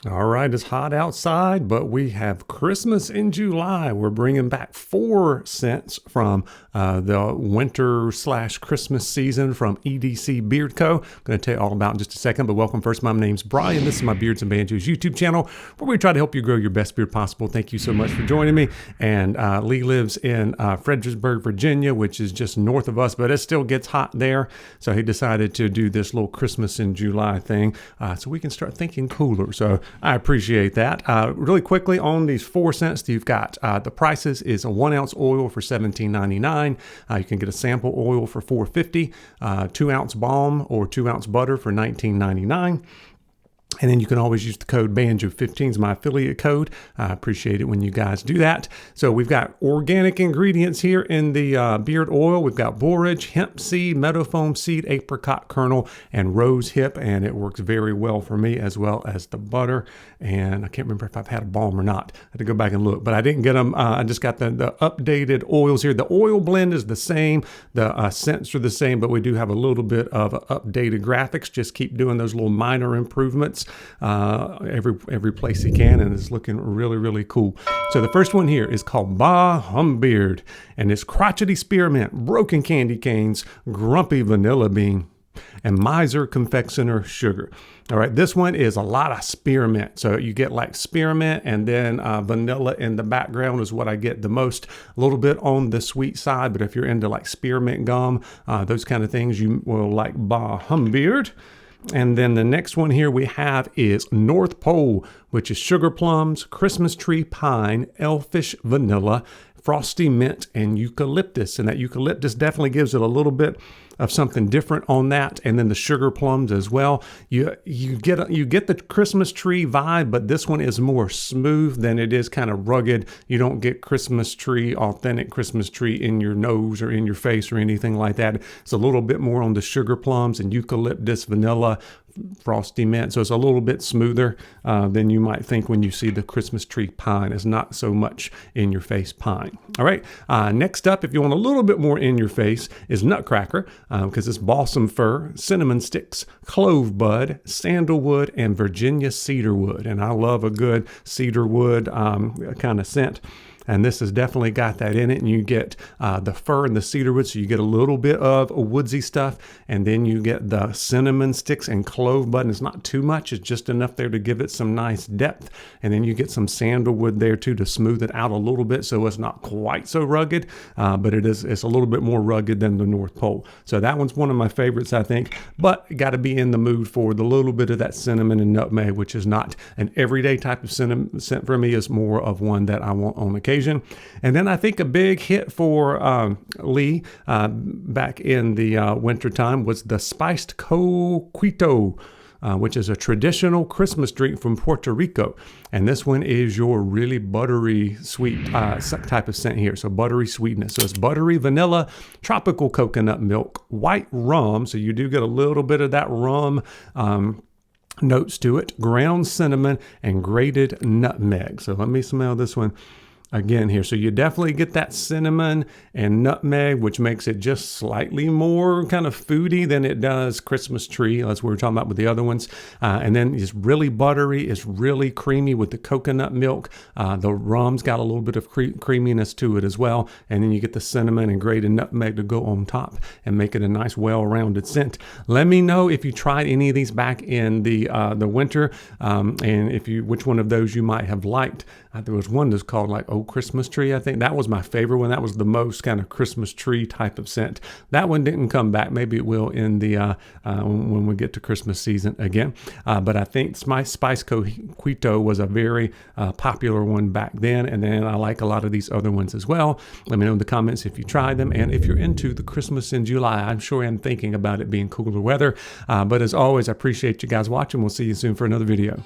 All right, it's hot outside, but we have Christmas in July. We're bringing back 4 scents from the winter/Christmas season from EDC Beard Co. I'm going to tell you all about it in just a second, but welcome first. My name's Brian. This is my Beards and Banjos YouTube channel where we try to help you grow your best beard possible. Thank you so much for joining me. And Lee lives in Fredericksburg, Virginia, which is just north of us, but it still gets hot there. So he decided to do this little Christmas in July thing so we can start thinking cooler. So I appreciate that. Really quickly on these 4 scents, you've got the prices is a 1 ounce oil for $17.99. You can get a sample oil for $4.50, 2 ounce balm or 2 ounce butter for $19.99. And then you can always use the code BANJO15 is my affiliate code. I appreciate it when you guys do that. So we've got organic ingredients here in the beard oil. We've got borage, hemp seed, meadow foam seed, apricot kernel, and rose hip. And it works very well for me, as well as the butter. And I can't remember if I've had a balm or not. I had to go back and look, but I didn't get them. I just got the updated oils here. The oil blend is the same. The scents are the same, but we do have a little bit of updated graphics. Just keep doing those little minor improvements every place he can, and it's looking really, really cool. So the first one here is called Bah Humbeard, and it's crotchety spearmint, broken candy canes, grumpy vanilla bean, and miser confectioner sugar. All right, this one is a lot of spearmint. So you get like spearmint and then vanilla in the background is what I get the most. A little bit on the sweet side, but if you're into like spearmint gum, those kind of things, you will like Bah Humbeard. And then the next one here we have is North Pole, which is sugar plums, Christmas tree pine, elfish vanilla, frosty mint, and eucalyptus. And that eucalyptus definitely gives it a little bit of something different on that. And then the sugar plums as well. You get the Christmas tree vibe, but this one is more smooth than it is kind of rugged. You don't get authentic Christmas tree in your nose or in your face or anything like that. It's a little bit more on the sugar plums and eucalyptus, vanilla, frosty mint. So it's a little bit smoother than you might think when you see the Christmas tree pine. It's not so much in your face pine. All right. Next up, if you want a little bit more in your face, is nutcracker, because it's balsam fir, cinnamon sticks, clove bud, sandalwood, and Virginia cedarwood. And I love a good cedarwood kind of scent. And this has definitely got that in it. And you get the fir and the cedarwood, so you get a little bit of a woodsy stuff. And then you get the cinnamon sticks and clove bud. It's not too much. It's just enough there to give it some nice depth. And then you get some sandalwood there too to smooth it out a little bit, so it's not quite so rugged. But it's a little bit more rugged than the North Pole. So that one's one of my favorites, I think. But you got to be in the mood for the little bit of that cinnamon and nutmeg, which is not an everyday type of cinnamon scent for me. It's more of one that I want on occasion. And then I think a big hit for Lee back in the winter time was the spiced coquito, which is a traditional Christmas drink from Puerto Rico. And this one is your really buttery sweet type of scent here. So buttery sweetness. So it's buttery vanilla, tropical coconut milk, white rum. So you do get a little bit of that rum notes to it, ground cinnamon, and grated nutmeg. So let me smell this one again here. So you definitely get that cinnamon and nutmeg, which makes it just slightly more kind of foody than it does Christmas tree. That's what we're talking about with the other ones. And then it's really buttery. It's really creamy with the coconut milk. The rum's got a little bit of creaminess to it as well. And then you get the cinnamon and grated nutmeg to go on top and make it a nice, well-rounded scent. Let me know if you tried any of these back in the winter, and which one of those you might have liked. There was one that's called like Old Christmas Tree. I think that was my favorite one. That was the most kind of Christmas tree type of scent. That one didn't come back. Maybe it will in the when we get to Christmas season again. But I think my Spice Coquito was a very popular one back then. And then I like a lot of these other ones as well. Let me know in the comments if you tried them. And if you're into the Christmas in July, I'm sure I'm thinking about it being cooler weather. But as always, I appreciate you guys watching. We'll see you soon for another video.